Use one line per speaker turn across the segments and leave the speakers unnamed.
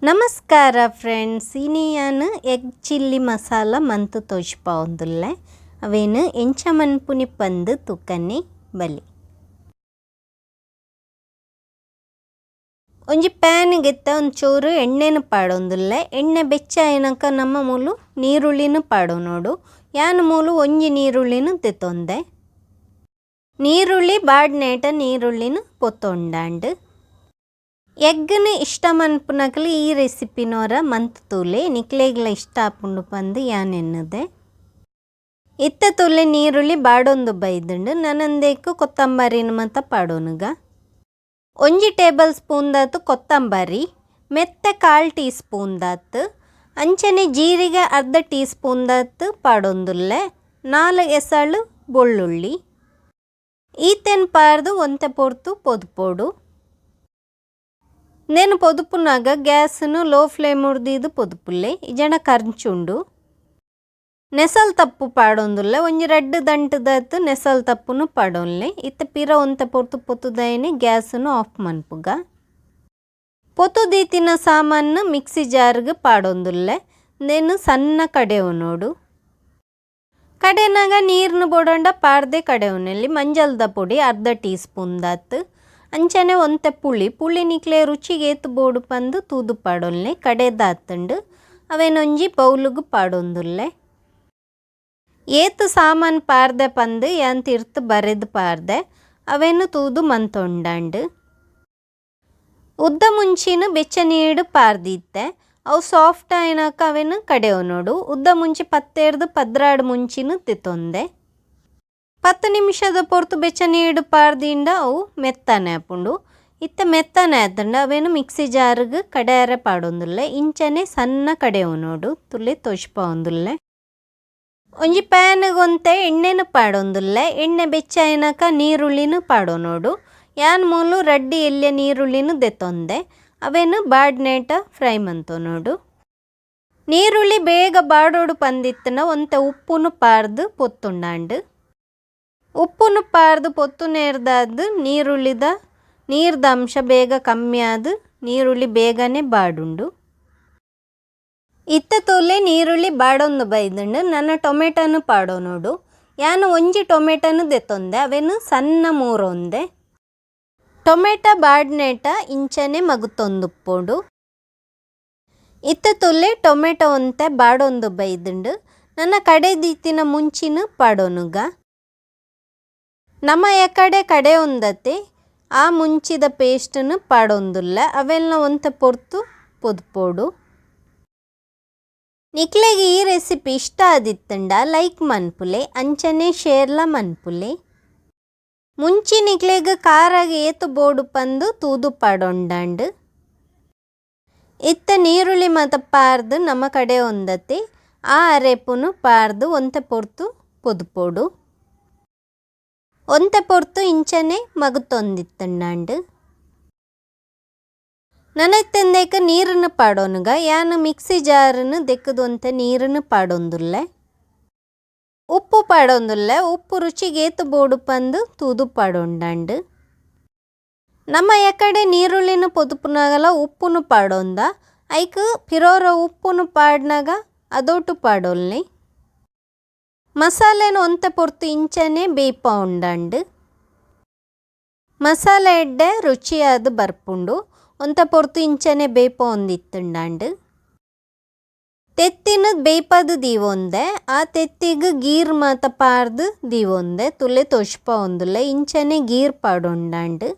ನಮಸ್ಕಾರ ಫ್ರೆಂಡ್ಸ್, ಇನಿ ನಾನು ಎಗ್ ಚಿಲ್ಲಿ ಮಸಾಲ ಮಂತು ತೋಜ್ಪಾವುದುಲ್ಲೆ ಅವೇನು ಎಂಚ ಮನ್ಪುನಿ ಪಂದು ತುಕನೆ ಬಲಿ. ಒಂಜಿ ಪ್ಯಾನ್ ಗೆತ್ತ ಒಂಚೂರು ಎಣ್ಣೆನು ಪಾಡೊಂದುಲ್ಲೆ. ಎಣ್ಣೆ ಬೆಚ್ಚ ಆಯ್ನಕ ನಮ್ಮ ಮೂಲು ನೀರುಳ್ಳಿನ ಪಾಡೋನೋಡು. ಯಾನು ಮೂಲು ಒಂಜಿ ನೀರುಳ್ಳಿನ ತೆತ್ತೊಂದೆ. ನೀರುಳ್ಳಿ ಬಾಡ್ನೇಟ ನೀರುಳ್ಳಿನ ಪೊತ್ತೊಂಡಾಂಡು. ಎಗ್ಗನ ಇಷ್ಟ ಮನ್ಪುನಕಲು ಈ ರೆಸಿಪಿನೋರ ಮಂತ್ ತೂಲೆ ನಿಕ್ಲೆಗ್ಲ ಇಷ್ಟ ಆಪುಂಡು ಪಂದು ಯಾನೆನ್ನದೆ. ಇತ್ತ ತೂಲೆ ನೀರುಳ್ಳಿ ಬಾಡೊಂದು ಬೈದುಂಡು ನನಂದೇಕು ಕೊತ್ತಂಬರಿನ ಮತ ಪಾಡೋನುಗ. ಒಂಜಿ ಟೇಬಲ್ ಸ್ಪೂನ್ ದಾತು ಕೊತ್ತಂಬರಿ, ಮೆತ್ತೆ 1/4 ಟೀ ಸ್ಪೂನ್ ದಾತು, ಅಂಚನೆ ಜೀರಿಗೆ ಅರ್ಧ ಟೀ ಸ್ಪೂನ್ ದಾತು ಪಾಡೊಂದುಲ್ಲೆ. 4 ಎಸಳು ಬೆಳ್ಳುಳ್ಳಿ ಈತೆನ್ ಪಾರ್ದು ಒಂತೆ ಪೊರ್ತು ಪೊದುಪೋಡು. నేను పొదుపునాగా గ్యాస్ను లో ఫ్లేమ్ ಉರ್ದಿದ್ದು పొదుపుల్లే ಇಜನ ಕರ್ಚುಂಡು. ನೆಸಲ್ ತಪ್ಪು ಪಾಡೊಂದುಲ್ಲೆ ಒಂಜಿ ರೆಡ್ ದಂಟದತ್ತು ನೆಸಲ್ ತಪ್ಪುನು ಪಾಡೊನ್ಲೆ. ಇತ್ತ ಪಿರ ಒಂತೆ ಪೊರ್ತು ಪೊತ್ತುದೈನೆ ಗ್ಯಾಸ್ನು ಆಫ್ ಮನ್ಪುಗ. ಪೊತ್ತುದೀತಿನ ಸಾಮಾನು ಮಿಕ್ಸಿ ಜಾರ್ಗೆ ಪಾಡೊಂದುಲ್ಲೆ. నేను ಸಣ್ಣ ಕಡೆಯವನೋಡು. ಕಡೆನಾಗ ನೀರ್ನು ಬೋಡಂಡ ಪಾರ್ದೆ ಕಡೆಯವನಲ್ಲಿ ಮಂಜಲ್ದ ಪೊಡಿ ಅರ್ಧ ಟೀ ಸ್ಪೂನ್ ದಾತು, ಅಂಚನೆ ಒಂತೆ ಪುಳಿ ನಿಕ್ಲೆ ರುಚಿಗೆ ಏತು ಬೋಡು ಪಂದು ತೂದು ಪಾಡೊಲ್ಲೆ. ಕಡೆದಾತಂಡು ಅವೇನೊಂಜಿ ಬೌಲುಗು ಪಾಡೊಂದುಲ್ಲೆ. ಏತು ಸಾಮಾನು ಪಾರ್ದೆ ಪಂದು ಯಾಂತಿರ್ತು ಬರೆದು ಪಾರ್ದೆ ಅವೇನು ತೂದು ಮಂತೊಂಡಾಂಡು. ಉದ್ದ ಮುಂಚಿನ ಬೆಚ್ಚ ನೀಡು ಪಾರ್ದಿತ್ತೆ. ಅವು ಸಾಫ್ಟ್ ಆಯ್ನಾಕ ಅವೇನು ಕಡೆಯವನೋಡು. ಉದ್ದ ಮುಂಚಿ 12 ಮುಂಚಿನ ತಿತ್ತೊಂದೆ. 10 ನಿಮಿಷದ ಪೊರ್ತು ಬೆಚ್ಚ ನೀಡು ಪಾರ್ದಿಂದ ಅವು ಮೆತ್ತನೆ ಆಪುಂಡು. ಇತ್ತ ಮೆತ್ತನೆ ಆತಂಡ ಅವೇನು ಮಿಕ್ಸಿ ಜಾರ್ಗೆ ಕಡೆಯರೆ ಪಾಡೊಂದುಲ್ಲೆ. ಇಂಚನೆ ಸಣ್ಣ ಕಡೆಯವನೋಡು ತುಲೆ ತೋಜ್ಪಾವೊಂದುಲ್ಲೆ. ಒಂಜಿ ಪ್ಯಾನ್ಗೆ ಒಂತೆ ಎಣ್ಣೆನು ಪಾಡೊಂದುಲ್ಲೆ. ಎಣ್ಣೆ ಬೆಚ್ಚ ಆಯ್ನಾಕ ನೀರುಳ್ಳಿನ ಪಾಡೋನೋಡು. ಯಾನ್ ಮೂಲು ರಡ್ಡಿ ಎಲ್ಯ ನೀರುಳ್ಳಿನ ದೆತ್ತೊಂದೆ ಅವೇನು ಬಾಡ್ನೇಟ ಫ್ರೈ ಮಂತೋನೋಡು. ನೀರುಳ್ಳಿ ಬೇಗ ಬಾಡೋಡು ಪಂದಿತ್ತನ ಒಂತೆ ಉಪ್ಪುನು ಪಾರ್ದು ಪೊತ್ತುಂಡಾಂಡು. ಉಪ್ಪುನು ಪಾರ್ದು ಪೊತ್ತು ನೇರ್ದಾದ್ದು ನೀರುಳ್ಳಿದ ನೀರ್ದ ಅಂಶ ಬೇಗ ಕಮ್ಮಿ ಆದು ನೀರುಳ್ಳಿ ಬೇಗನೆ ಬಾಡುಂಡು. ಇತ್ತ ತೂಲೆ ನೀರುಳ್ಳಿ ಬಾಡೊಂದು ಬೈದುಂಡು ನನ್ನ ಟೊಮೆಟೊನು ಪಾಡೋನೋಡು. ಯಾನು ಒಂಜಿ ಟೊಮೆಟೊನು ದೆತ್ತೊಂದೆ ಅವೇನು ಸಣ್ಣ ಮೂರೊಂದೆ. ಟೊಮೆಟೊ ಬಾಡ್ನೇಟ ಇಂಚನೆ ಮಗುತೊಂದುಪ್ಪೋಡು. ಇತ್ತ ತೂಲೆ ಟೊಮೆಟೊ ಒಂತೆ ಬಾಡೊಂದು ಬೈದುಂಡು ನನ್ನ ಕಡೆದೀತಿನ ಮುಂಚಿನ ಪಾಡೋನುಗ. ನಮ್ಮ ಕಡೆ ಒಂದತೆ ಆ ಮುಂಚಿದ ಪೇಸ್ಟನ್ನು ಪಾಡೊಂದುಲ್ಲ ಅವೆಲ್ಲ ಒಂತೆ ಪೊರ್ತು ಪೊದುಪೋಡು. ನಿಕ್ಲೆಗೆ ಈ ರೆಸಿಪಿ ಇಷ್ಟ ಆದಿತ್ತಂಡ ಲೈಕ್ ಮನ್ಪುಲೆ, ಅಂಚನೆ ಶೇರ್ಲ ಮನ್ಪುಲೆ. ಮುಂಚಿ ನಿಕ್ಲೆಗೆ ಕಾರಾಗ ಏತು ಬೋಡು ಪಂದು ತೂದು ಪಾಡೊಂಡಾಂಡು. ಇತ್ತ ನೀರುಳ್ಳಿ ಮತ ಪಾರ್ದು ನಮ್ಮ ಕಡೆ ಒಂದತೆ ಆ ಅರೆಪುನು ಪಾರ್ದು ಒಂತೆ ಪೊರ್ತು ಪೊದುಪೋಡು. ಒಂತೆ ಪೊರ್ತು ಇಂಚನೆ ಮಗುತೊಂದಿತ್ತಂಡಾಂಡು. ನನೈತೆಂದೇಕ ನೀರನ್ನು ಪಾಡೋನುಗ. ಯಾನು ಮಿಕ್ಸಿ ಜಾರನ್ನು ದೆಕ್ಕದು ಒಂತೆ ನೀರನ್ನು ಪಾಡೊಂದುಲ್ಲೆ. ಉಪ್ಪು ಪಾಡೊಂದುಲ್ಲೆ. ಉಪ್ಪು ರುಚಿಗೆ ಏತು ಬೋಡು ಪಂದು ತೂದು ಪಾಡೊಂಡಾಂಡು. ನಮ್ಮ ಕಡೆ ನೀರುಳ್ಳಿನ ಪೊದುಪುನಾಗಲ ಉಪ್ಪುನು ಪಾಡೊಂದ ಐಕ್ ಪಿರೋರ ಉಪ್ಪುನು ಪಾಡ್ನಾಗ ಅದೋಟು ಪಾಡೊಲ್ಲೆ. ಮಸಾಲೆನ ಒಂತೆ ಪೊರ್ತು ಇಂಚನೆ ಬೇಯ್ಪ ಉಂಡಾಂಡು. ಮಸಾಲೆ ಎಡ್ಡೆ ರುಚಿಯಾದ ಬರ್ಪುಂಡು ಒಂತೆ ಪೊರ್ತು ಇಂಚನೆ ಬೇಯ್ಪ ಒಂದಿತ್ತುಂಡಾಂಡು. ತೆತ್ತಿನ ಬೇಯ್ಪದು ದೀವೊಂದೆ ಆ ತೆತ್ತಿಗೆ ಗೀರ್ ಮಾತ ಪಾರ್ದು ದೀವೊಂದೆ ತುಲೆ ತೋಜ್ಪ ಒಂದುಲ್ಲೆ. ಇಂಚನೆ ಗೀರ್ ಪಾಡೊಂಡಾಂಡು.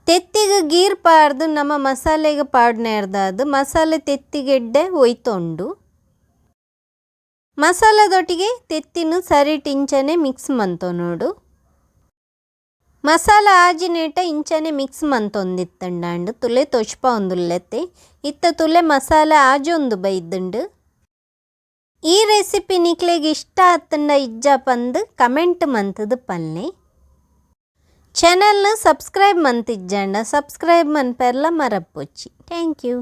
ತೆತ್ತಿಗೆ ಗೀರ್ ಪಾರ್ದು ನಮ್ಮ ಮಸಾಲೆಗೆ ಪಾಡ್ನೇರ್ದಾದು ಮಸಾಲೆ ತೆತ್ತಿಗೆಡ್ಡೆ ಒಯ್ತೊಂಡು. ಮಸಾಲದೊಟ್ಟಿಗೆ ತೆತ್ತಿನ ಸರಿಟ್ ಇಂಚನೆ ಮಿಕ್ಸ್ ಮಂತೋನೋಡು. ಮಸಾಲ ಆಜಿನೇಟ ಇಂಚನೆ ಮಿಕ್ಸ್ ಮಂತೊಂದಿತ್ತಂಡಾಂಡು ತುಲೆ ತೋಜ್ಪ ಒಂದುಲ್ಲೆತ್ತೆ. ಇತ್ತ ತುಲೆ ಮಸಾಲೆ ಆಜೊಂದು ಬೈದುಂಡು. ಈ ರೆಸಿಪಿ ನಿಕ್ಲೆಗೆ ಇಷ್ಟ ಆತಂಡ ಇಜ್ಜ ಪಂದು ಕಮೆಂಟ್ ಮಂತದು ಪನ್ಲೆ. ಚಾನಲ್ನ ಸಬ್ಸ್ಕ್ರೈಬ್ ಮಂತಿಜ್ಜಂಡ ಸಬ್ಸ್ಕ್ರೈಬ್ ಮನ್ಪೆರ್ಲ ಮರಪ್ಪೊಚ್ಚಿ. Thank you.